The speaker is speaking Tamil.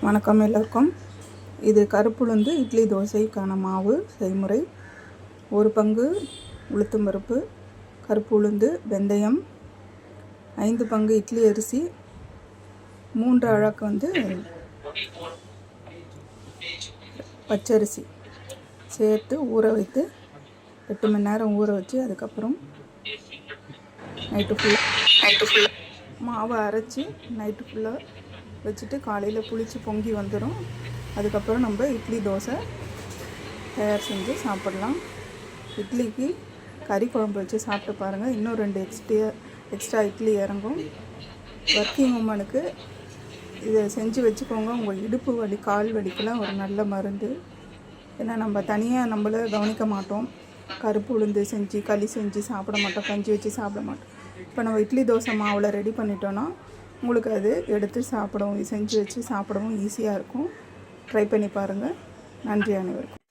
வணக்கம் எல்லோருக்கும். இது கருப்புளுந்து இட்லி தோசைக்கான மாவு செய்முறை. 1 பங்கு உளுத்தம் பருப்பு, கருப்பு உளுந்து, வெந்தயம், 5 பங்கு இட்லி அரிசி, 3 அழாக்கு பச்சரிசி சேர்த்து ஊற வைத்து 8 மணி நேரம் ஊற வச்சு அதுக்கப்புறம் நைட்டு ஃபுல்லாக மாவை அரைச்சி நைட்டு ஃபுல்லாக வச்சுட்டு காலையில் புளிச்சு பொங்கி வந்துடும். அதுக்கப்புறம் நம்ம இட்லி தோசை தயார் செஞ்சு சாப்பிடலாம். இட்லிக்கு கறி குழம்பு வச்சு சாப்பிட்டு பாருங்கள். இன்னும் 2 எக்ஸ்ட்ரா இட்லி இறங்கும். ஒர்க்கிங் உமனுக்கு இதை செஞ்சு வச்சுக்கோங்க. உங்கள் இடுப்பு வலி, கால் வலிக்கெலாம் ஒரு நல்ல மருந்து. ஏன்னா நம்ம தனியாக நம்மள கவனிக்க மாட்டோம். கருப்பு உளுந்து செஞ்சு களி செஞ்சு சாப்பிட மாட்டோம், கஞ்சி வச்சு சாப்பிட மாட்டோம். இப்போ நம்ம இட்லி தோசை மாவில் ரெடி பண்ணிட்டோன்னா உங்களுக்கு அது எடுத்து சாப்பிடவும், செஞ்சு வச்சு சாப்பிடவும் ஈஸியாக இருக்கும். ட்ரை பண்ணி பாருங்கள். நன்றி அனைவருக்கும்.